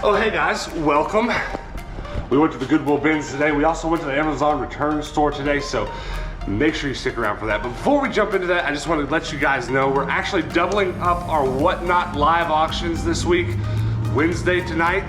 Oh, hey guys, welcome. We went to the Goodwill bins today. We also went to the Amazon return store today, so make sure you stick around for that. But before we jump into that, I just wanted to let you guys know we're actually doubling up our Whatnot live auctions this week. Wednesday tonight,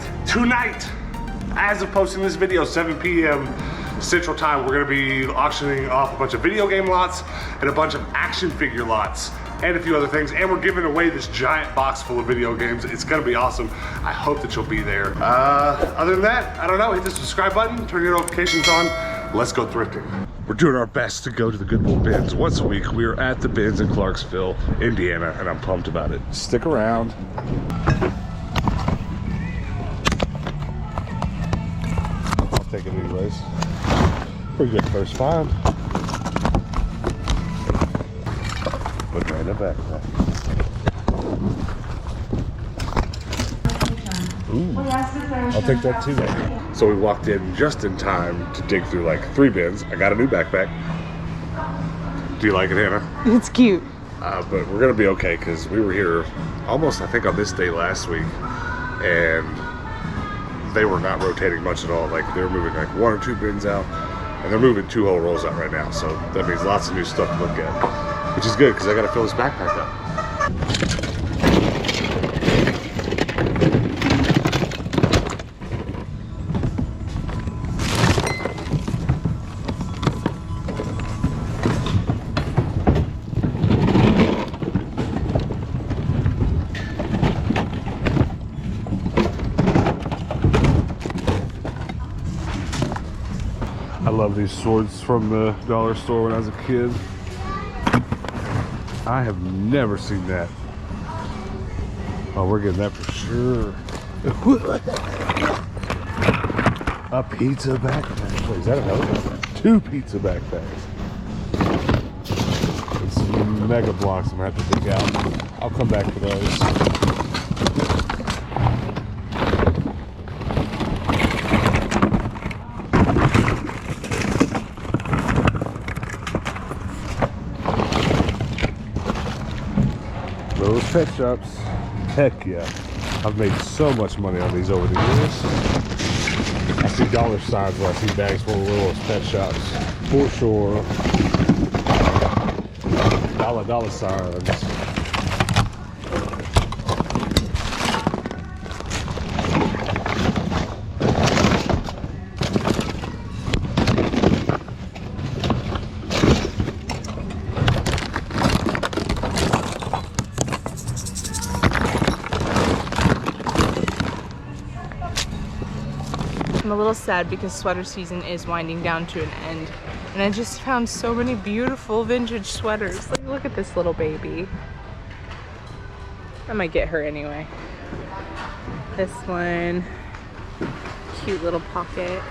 as of posting this video, 7 p.m. Central Time, we're gonna be auctioning off a bunch of video game lots and a bunch of action figure lots and a few other things. And we're giving away this giant box full of video games. It's gonna be awesome. I hope that you'll be there. Other than that, I don't know, hit the subscribe button, turn your notifications on. Let's go thrifting. We're doing our best to go to the Goodwill bins once a week. We are at the bins in Clarksville, Indiana, and I'm pumped about it. Stick around. I'll take it anyways. Pretty good first find. Put right in the backpack. Ooh, I'll take that too. So we walked in just in time to dig through like 3 bins. I got a new backpack. Do you like it, Hannah? It's cute. But we're gonna be okay because we were here almost, I think, on this day last week, and they were not rotating much at all. Like they were moving like 1 or 2 bins out, and they're moving 2 whole rolls out right now. So that means lots of new stuff to look at, which is good because I gotta fill this backpack up. I love these swords from the dollar store when I was a kid. I have never seen that. Oh, we're getting that for sure. A pizza backpack. Wait, is that another one? 2 pizza backpacks. And some mega blocks I'm gonna have to dig out. I'll come back for those. Those pet shops, heck yeah. I've made so much money on these over the years. I see dollar signs when I see bags full of little pet shops. For sure. Dollar signs. I'm a little sad because sweater season is winding down to an end, and I just found so many beautiful vintage sweaters. Like, look at this little baby. I might get her anyway. This one, cute little pocket.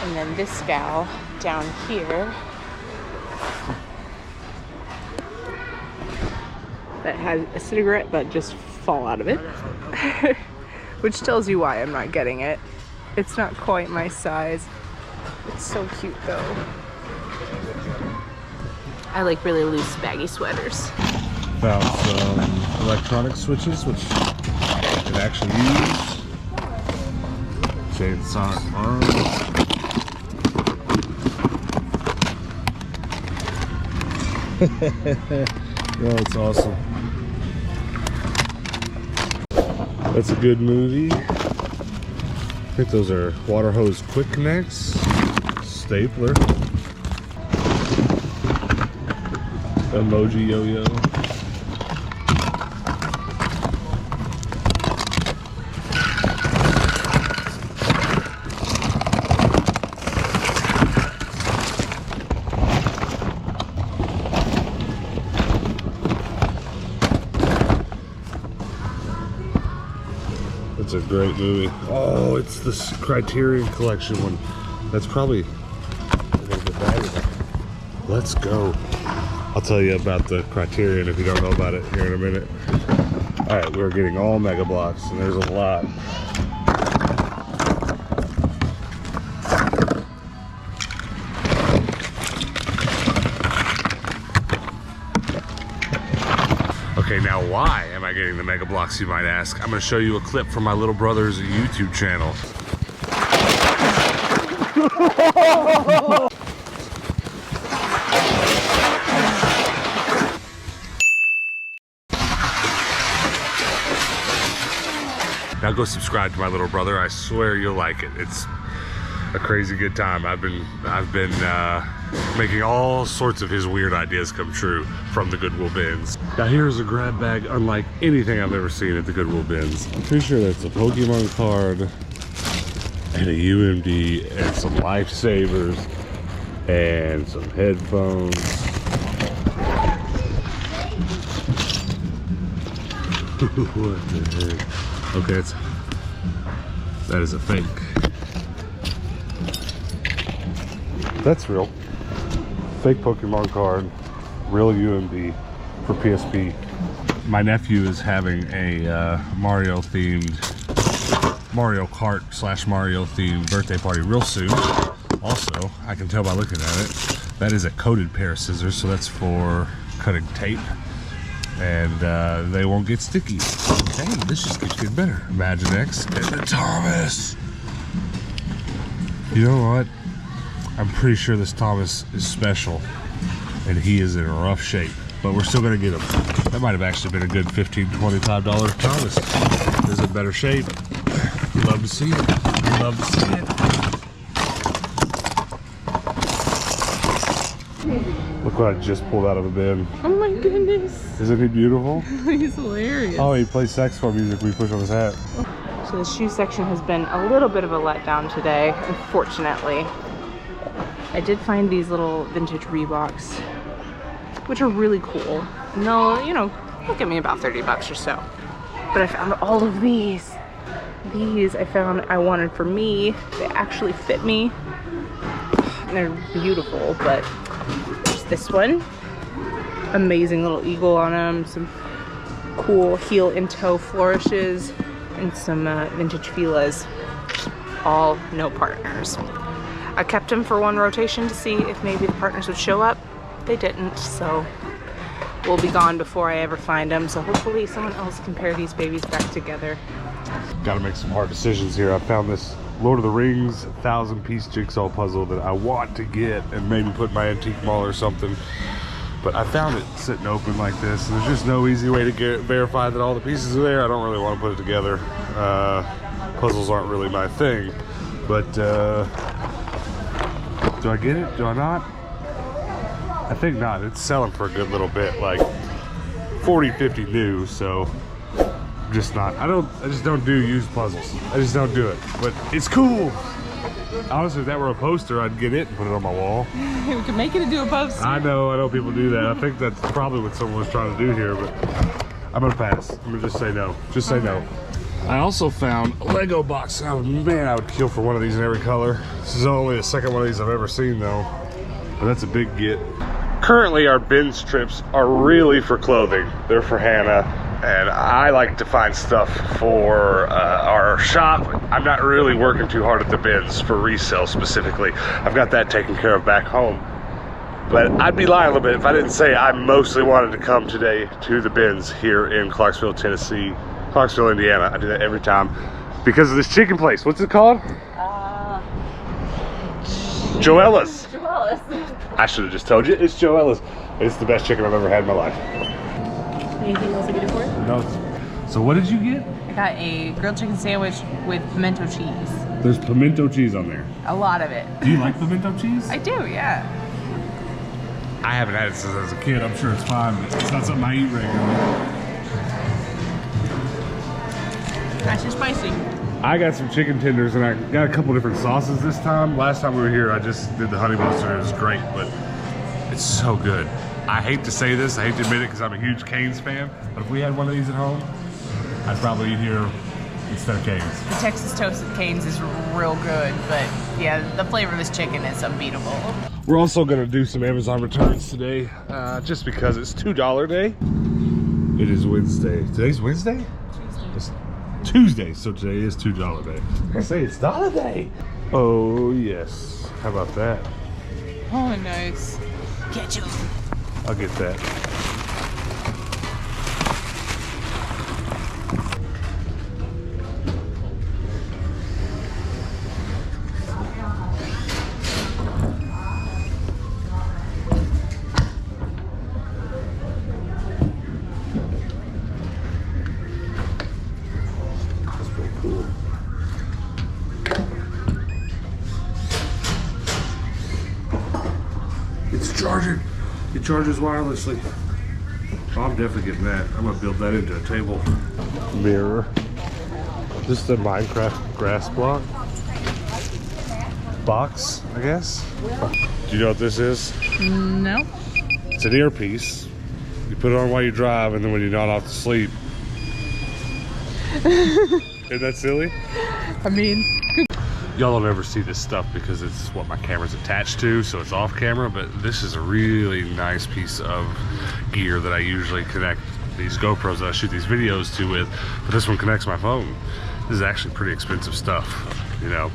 And then this gal down here that has a cigarette butt just fall out of it. Which tells you why I'm not getting it. It's not quite my size. It's so cute though. I like really loose baggy sweaters. Found some electronic switches, which I can actually use. Chainsaw arms. Oh, it's awesome. That's a good movie. I think those are water hose quick connects. Stapler. Emoji yo-yo. It's a great movie. Oh, it's the Criterion collection one. That's probably a little bit valuable. Let's go. I'll tell you about the Criterion if you don't know about it here in a minute. All right, we're getting all mega blocks, and there's a lot. getting the Mega Blocks, you might ask? I'm gonna show you a clip from my little brother's YouTube channel. Now go subscribe to my little brother. I swear you'll like it. It's a crazy good time. I've been making all sorts of his weird ideas come true from the Goodwill bins. Now here's a grab bag unlike anything I've ever seen at the Goodwill bins. I'm pretty sure that's a Pokemon card and a UMD and some lifesavers and some headphones. What the heck? Okay, that is a fake. That's real. Fake Pokemon card, real UMD for PSP. My nephew is having a Mario Kart / Mario themed birthday party real soon. Also, I can tell by looking at it, that is a coated pair of scissors, so that's for cutting tape. And they won't get sticky. Hey, this just keeps getting better. Imagine X and the Thomas. You know what? I'm pretty sure this Thomas is special, and he is in rough shape. But we're still gonna get him. That might have actually been a good $15, $25 Thomas. Is in better shape. Love to see it. Love to see it. Look what I just pulled out of the bin. Oh my goodness. Isn't he beautiful? He's hilarious. Oh, he plays saxophone music we push on his hat. So the shoe section has been a little bit of a letdown today, unfortunately. I did find these little vintage Reeboks, which are really cool. And they'll, you know, they'll get me about 30 bucks or so. But I found all of these. These I found I wanted for me. They actually fit me. They're beautiful, but there's this one. Amazing little eagle on them. Some cool heel and toe flourishes. And some vintage Filas. All no partners. I kept them for one rotation to see if maybe the partners would show up. They didn't, so we'll be gone before I ever find them. So hopefully someone else can pair these babies back together. Gotta make some hard decisions here. I found this Lord of the Rings 1,000-piece jigsaw puzzle that I want to get and maybe put in my antique mall or something. But I found it sitting open like this. There's just no easy way to verify that all the pieces are there. I don't really want to put it together. Puzzles aren't really my thing. But do I get it? Do I not? I think not. It's selling for a good little bit, like 40, 50 new, so just not. I just don't do used puzzles. I just don't do it. But it's cool. Honestly, if that were a poster, I'd get it and put it on my wall. We could make it into a poster. I know people do that. I think that's probably what someone was trying to do here, but I'm gonna pass. I'm gonna just say no. Just say no. I also found a Lego box. Oh man, I would kill for one of these in every color. This is only the second one of these I've ever seen though, but that's a big get. Currently our bin strips are really for clothing. They're for Hannah, and I like to find stuff for our shop. I'm not really working too hard at the bins for resale specifically. I've got that taken care of back home. But I'd be lying a little bit if I didn't say I mostly wanted to come today to the bins here in Clarksville, Indiana. I do that every time because of this chicken place. What's it called? Joella's. I should have just told you. It's Joella's. It's the best chicken I've ever had in my life. Anything else I get it for? No. So what did you get? I got a grilled chicken sandwich with pimento cheese. There's pimento cheese on there. A lot of it. Do you like pimento cheese? I do, yeah. I haven't had it since I was a kid. I'm sure it's fine, but it's not something I eat regularly. That's just spicy. I got some chicken tenders and I got a couple different sauces this time. Last time we were here, I just did the honey mustard. It was great, but it's so good. I hate to say this, I hate to admit it because I'm a huge Cane's fan, but if we had one of these at home, I'd probably eat here instead of Cane's. The Texas toasted Cane's is real good, but yeah, the flavor of this chicken is unbeatable. We're also gonna do some Amazon returns today, just because it's $2 day. It is Wednesday. Today's Wednesday? It's Tuesday, so today is $2 day. I say it's dollar day. Oh yes, how about that? Oh, nice. Get you. I'll get that. charge it. It charges wirelessly. Oh, I'm definitely getting that. I'm gonna build that into a table. Mirror. This is the Minecraft grass block. Box, I guess. Do you know what this is? No. It's an earpiece. You put it on while you drive, and then when you're not off to sleep. Isn't that silly? I mean, y'all don't ever see this stuff because it's what my camera's attached to, so it's off camera, but this is a really nice piece of gear that I usually connect these GoPros that I shoot these videos to with, but this one connects my phone. This is actually pretty expensive stuff, you know.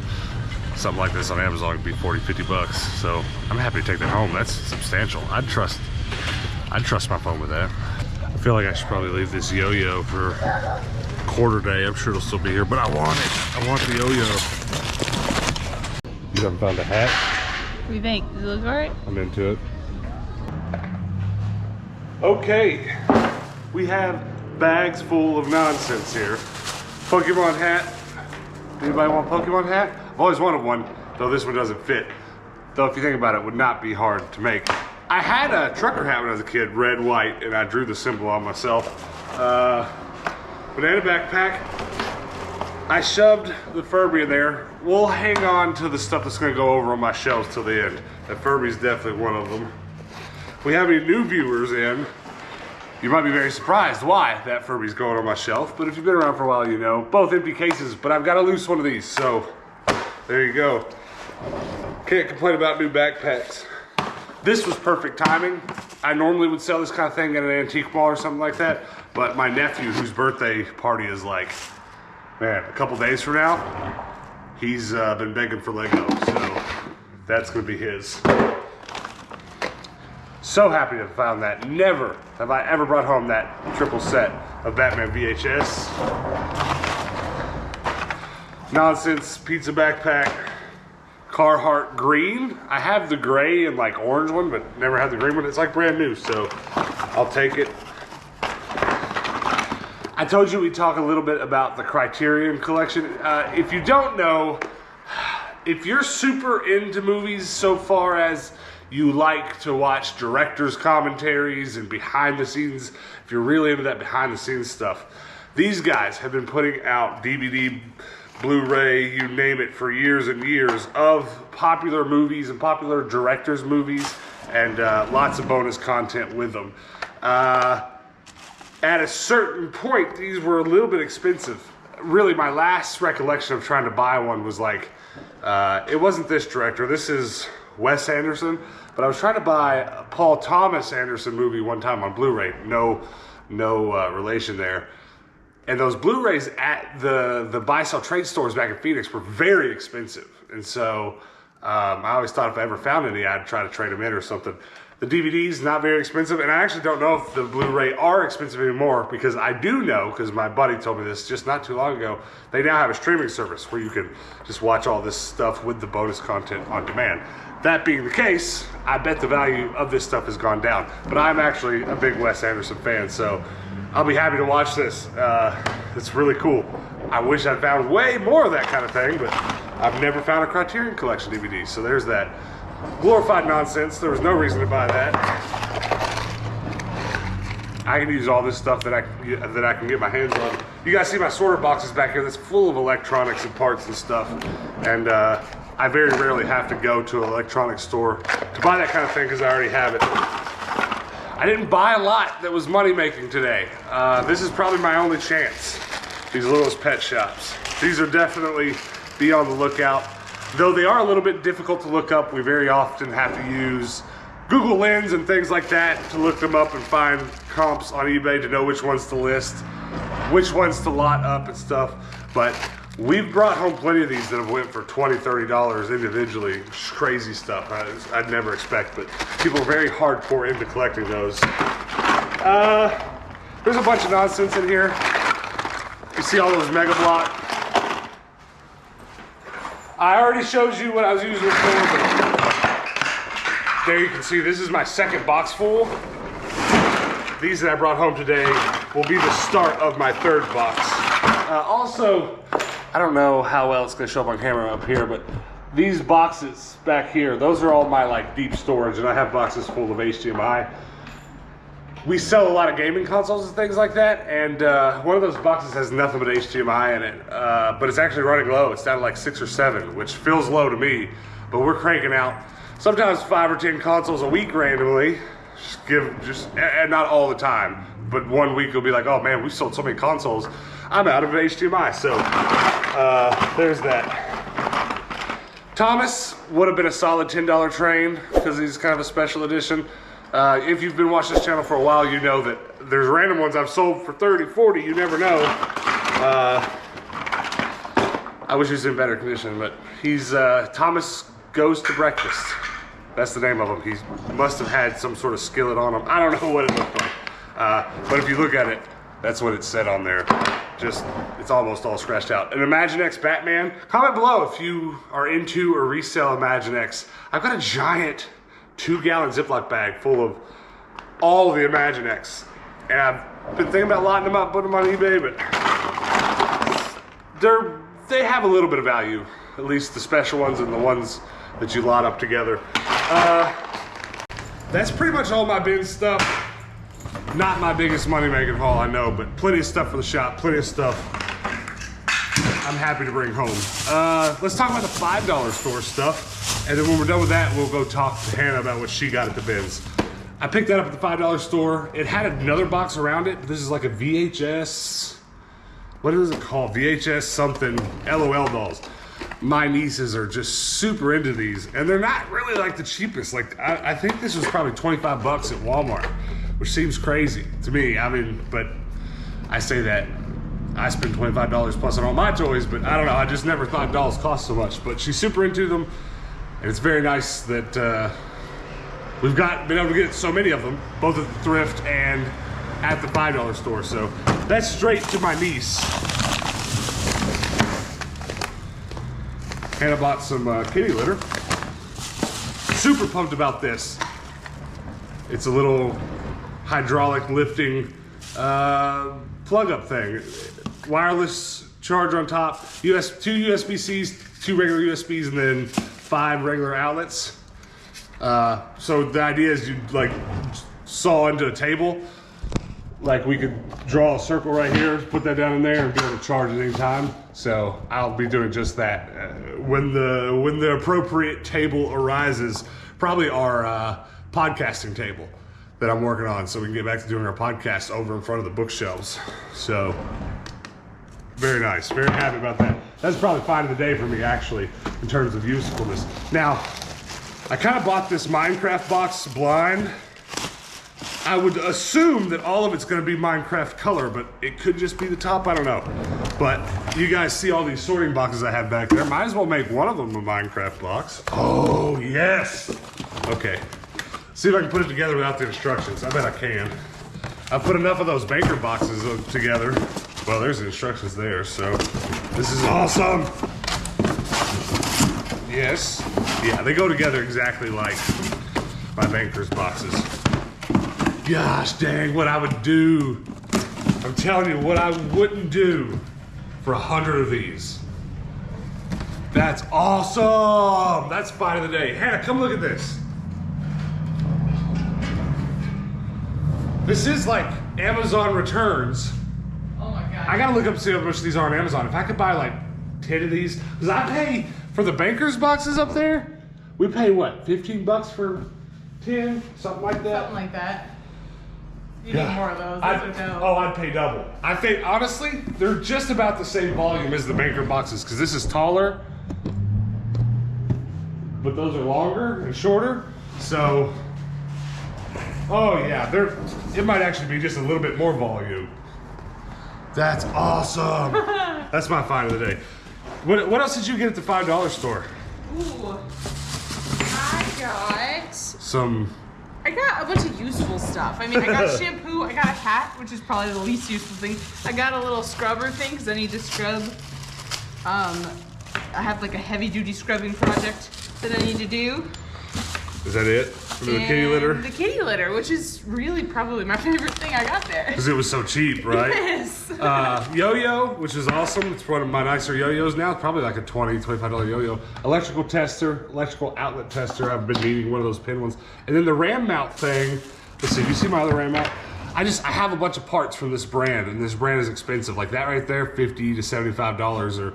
Something like this on Amazon could be 40, 50 bucks, so I'm happy to take that home. That's substantial. I'd trust my phone with that. I feel like I should probably leave this yo-yo for quarter day. I'm sure it'll still be here, but I want it. I want the yo-yo. You haven't found a hat? what do you think? Does it look alright? I'm into it. Okay, we have bags full of nonsense here. Pokemon hat. Anybody want a Pokemon hat? I've always wanted one, though this one doesn't fit. Though if you think about it, it would not be hard to make. I had a trucker hat when I was a kid, red, white, and I drew the symbol on myself. Banana backpack. I shoved the Furby in there. We'll hang on to the stuff that's gonna go over on my shelves till the end. That Furby's definitely one of them. We have any new viewers in. You might be very surprised why that Furby's going on my shelf, but if you've been around for a while, you know. Both empty cases, but I've got to loose one of these, so there you go. Can't complain about new backpacks. This was perfect timing. I normally would sell this kind of thing at an antique mall or something like that, but my nephew, whose birthday party is like, man, a couple days from now, he's been begging for Lego, so that's gonna be his. So happy to have found that. Never have I ever brought home that triple set of Batman VHS. Nonsense pizza backpack. Carhartt green. I have the gray and like orange one, but never had the green one. It's like brand new, so I'll take it. I told you we'd talk a little bit about the Criterion collection. If you don't know, if you're super into movies so far as you like to watch directors' commentaries and behind the scenes, if you're really into that behind the scenes stuff, these guys have been putting out DVD, Blu-ray, you name it, for years and years of popular movies and popular directors' movies, and lots of bonus content with them. At a certain point, these were a little bit expensive. Really, my last recollection of trying to buy one was like, it wasn't this director, this is Wes Anderson, but I was trying to buy a Paul Thomas Anderson movie one time on Blu-ray. No relation there. And those Blu-rays at the buy-sell trade stores back in Phoenix were very expensive. And so I always thought if I ever found any, I'd try to trade them in or something. The DVDs, not very expensive. And I actually don't know if the Blu-ray are expensive anymore, because I do know, because my buddy told me this just not too long ago, they now have a streaming service where you can just watch all this stuff with the bonus content on demand. That being the case, I bet the value of this stuff has gone down. But I'm actually a big Wes Anderson fan, so I'll be happy to watch this. It's really cool. I wish I'd found way more of that kind of thing, but I've never found a Criterion Collection DVD, so there's that. Glorified nonsense. There was no reason to buy that. I can use all this stuff that I can get my hands on. You guys see my sorter boxes back here? That's full of electronics and parts and stuff. And I very rarely have to go to an electronics store to buy that kind of thing because I already have it. I didn't buy a lot that was money making today. This is probably my only chance. These Littlest Pet Shops. These are definitely be on the lookout. Though they are a little bit difficult to look up, we very often have to use Google Lens and things like that to look them up and find comps on eBay to know which ones to list, which ones to lot up and stuff. But we've brought home plenty of these that have went for $20, $30 individually. Crazy stuff I'd never expect, but people are very hardcore into collecting those. There's a bunch of nonsense in here. You see all those Mega Block. I already showed you what I was using it for, but there you can see this is my second box full. These that I brought home today will be the start of my third box. Also, I don't know how well it's gonna show up on camera up here, but these boxes back here, those are all my like deep storage, and I have boxes full of HDMI. We sell a lot of gaming consoles and things like that, and one of those boxes has nothing but HDMI in it, but it's actually running low. It's down to like 6 or 7, which feels low to me, but we're cranking out sometimes 5 or 10 consoles a week randomly, and not all the time, but one week will be like, oh man, we sold so many consoles, I'm out of HDMI, so there's that. Thomas would have been a solid $10 train because he's kind of a special edition. If you've been watching this channel for a while, you know that there's random ones I've sold for 30, 40, you never know. I wish he was in better condition, but he's Thomas Goes to Breakfast. That's the name of him. He must have had some sort of skillet on him. I don't know what it looked like. But if you look at it, that's what it said on there. Just, it's almost all scratched out. An Imaginext Batman. Comment below if you are into or resell Imaginext. I've got a giant 2-gallon Ziploc bag full of all the Imaginext. And I've been thinking about lotting them up, putting them on eBay, but they have a little bit of value. At least the special ones and the ones that you lot up together. That's pretty much all my bin stuff. Not my biggest money-making haul, I know, but plenty of stuff for the shop, plenty of stuff I'm happy to bring home. Let's talk about the $5 store stuff, and then when we're done with that, we'll go talk to Hannah about what she got at the bins. I picked that up at the $5 store. It had another box around it, but this is like a VHS, what is it called? VHS something, LOL dolls. My nieces are just super into these, and they're not really like the cheapest. Like, I think this was probably 25 bucks at Walmart, which seems crazy to me. I mean, but I say that I spend $25 plus on all my toys, but I don't know, I just never thought dolls cost so much. But she's super into them, and it's very nice that we've been able to get so many of them, both at the thrift and at the $5 store. So that's straight to my niece. Hannah bought some kitty litter. Super pumped about this. It's a little hydraulic lifting plug-up thing. Wireless charger on top, 2 USB-Cs, 2 regular USBs, and then 5 regular outlets. So the idea is you like saw into a table. Like we could draw a circle right here, put that down in there, and be able to charge at any time. So I'll be doing just that when the appropriate table arises. Probably our podcasting table that I'm working on, so we can get back to doing our podcast over in front of the bookshelves. So very nice, very happy about that. That's probably find of the day for me actually in terms of usefulness. Now, I kind of bought this Minecraft box blind. I would assume that all of it's going to be Minecraft color, but it could just be the top, I don't know. But you guys see all these sorting boxes I have back there. Might as well make one of them a Minecraft box. Oh, yes. Okay. See if I can put it together without the instructions. I bet I can. I've put enough of those banker boxes together. Well, there's the instructions there, so this is awesome. Yes. Yeah, they go together exactly like my banker's boxes. Gosh dang, what I would do. I'm telling you what I wouldn't do for 100 of these. That's awesome. That's find of the day. Hannah, come look at this. This is like Amazon returns. Oh my God. I gotta look up to see how much these are on Amazon. If I could buy like 10 of these, because I pay for the banker's boxes up there, we pay what, 15 bucks for 10? Something like that? Something like that. You need more of those. I'd pay double. I think, honestly, they're just about the same volume as the banker boxes, because this is taller, but those are longer and shorter. So, oh yeah, it might actually be just a little bit more volume. That's awesome. That's my find of the day. What else did you get at the $5 store? Ooh, I got a bunch of useful stuff. I mean, I got shampoo, I got a hat, which is probably the least useful thing. I got a little scrubber thing, because I need to scrub. I have like a heavy duty scrubbing project that I need to do. Is that it? For the kitty litter? The kitty litter, which is really probably my favorite thing I got there. Because it was so cheap, right? Yes. Yo-yo, which is awesome. It's one of my nicer yo-yos now. It's probably like a $20, $25 yo-yo. Electrical tester, electrical outlet tester. I've been needing one of those pin ones. And then the ram mount thing. Let's see, do you see my other ram mount? I have a bunch of parts from this brand, and this brand is expensive. Like that right there, $50 to $75, or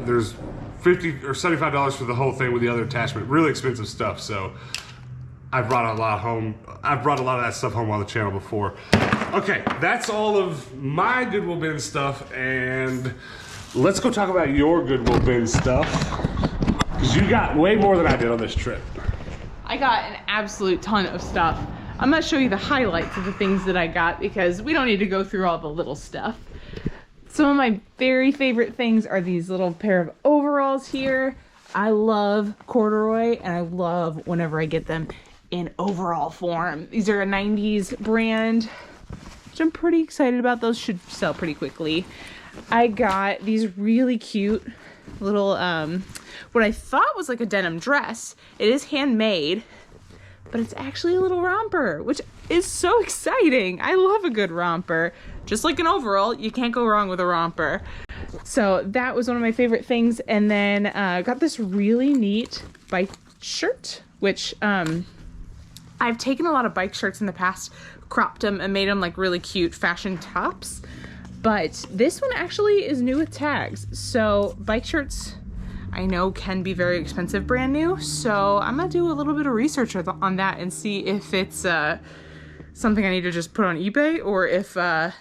there's $50 or $75 for the whole thing with the other attachment. Really expensive stuff. So I brought a lot home. I've brought a lot of that stuff home on the channel before. Okay, that's all of my Goodwill bin stuff, and let's go talk about your Goodwill bin stuff, because you got way more than I did on this trip. I got an absolute ton of stuff. I'm gonna show you the highlights of the things that I got because we don't need to go through all the little stuff. Some of my very favorite things are these little pair of overalls here. I love corduroy, and I love whenever I get them in overall form. These are a 90s brand, which I'm pretty excited about. Those should sell pretty quickly. I got these really cute little, what I thought was like a denim dress. It is handmade, but it's actually a little romper, which is so exciting. I love a good romper. Just like an overall, you can't go wrong with a romper. So that was one of my favorite things. And then got this really neat bike shirt, which I've taken a lot of bike shirts in the past, cropped them and made them like really cute fashion tops. But this one actually is new with tags. So bike shirts, I know, can be very expensive brand new, so I'm gonna do a little bit of research on that and see if it's something I need to just put on eBay, or if I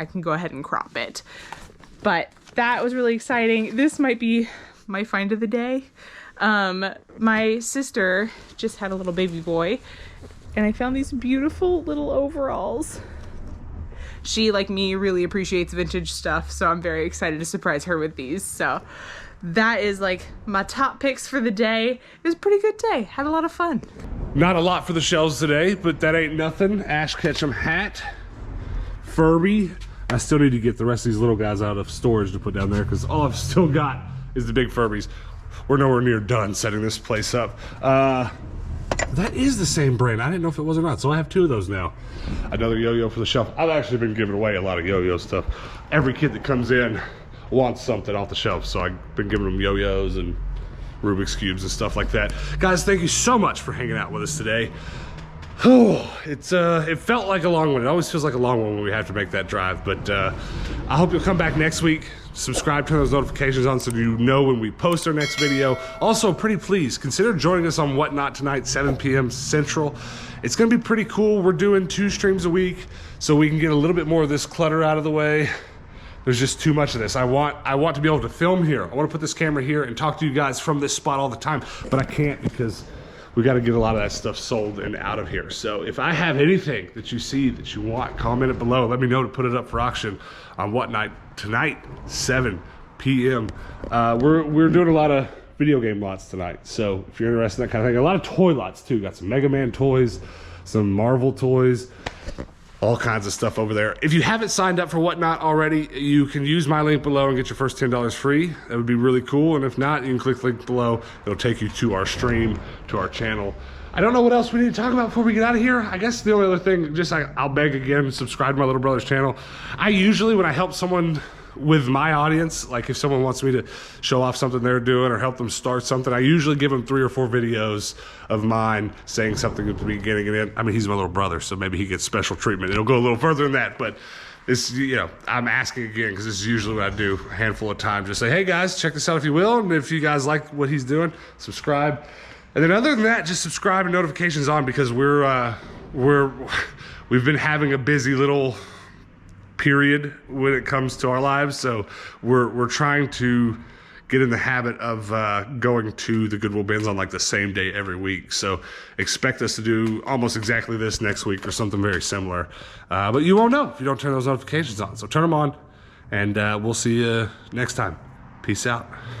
can go ahead and crop it. But that was really exciting. This might be my find of the day. My sister just had a little baby boy, and I found these beautiful little overalls. She, like me, really appreciates vintage stuff, so I'm very excited to surprise her with these. So that is like my top picks for the day. It was a pretty good day. Had a lot of fun. Not a lot for the shelves today, but that ain't nothing. Ash Ketchum hat, Furby. I still need to get the rest of these little guys out of storage to put down there, because all I've still got is the big Furbies. We're nowhere near done setting this place up. That is the same brand. I didn't know if it was or not, so I have two of those now. Another yo-yo for the shelf. I've actually been giving away a lot of yo-yo stuff. Every kid that comes in wants something off the shelf, so I've been giving them yo-yos and Rubik's Cubes and stuff like that. Guys, thank you so much for hanging out with us today. Oh, it felt like a long one. It always feels like a long one when we have to make that drive, but I hope you'll come back next week. Subscribe, turn those notifications on so you know when we post our next video. Also, pretty please, consider joining us on Whatnot tonight, 7 p.m. Central. It's gonna be pretty cool. We're doing 2 streams a week so we can get a little bit more of this clutter out of the way. There's just too much of this. I want to be able to film here. I want to put this camera here and talk to you guys from this spot all the time, but I can't because we got to get a lot of that stuff sold and out of here. So if I have anything that you see that you want, comment it below. Let me know to put it up for auction on Whatnot tonight, 7 p.m. We're doing a lot of video game lots tonight. So if you're interested in that kind of thing, a lot of toy lots too. Got some Mega Man toys, some Marvel toys, all kinds of stuff over there. If you haven't signed up for Whatnot already, you can use my link below and get your first $10 free. That would be really cool. And if not, you can click the link below. It'll take you to our stream, to our channel. I don't know what else we need to talk about before we get out of here. I guess the only other thing, just I'll beg again, subscribe to my little brother's channel. I usually, when I help someone with my audience, like if someone wants me to show off something they're doing or help them start something, I usually give them 3 or 4 videos of mine saying something at the beginning and end. I mean, he's my little brother, so maybe he gets special treatment. It'll go a little further than that, but it's, you know, I'm asking again because this is usually what I do a handful of times. Just say, hey guys, check this out if you will, and if you guys like what he's doing, subscribe. And then other than that, just subscribe and notifications on, because we've been having a busy little period when it comes to our lives, so we're trying to get in the habit of going to the Goodwill bins on like the same day every week. So expect us to do almost exactly this next week or something very similar, but you won't know if you don't turn those notifications on. So turn them on, and we'll see you next time. Peace out.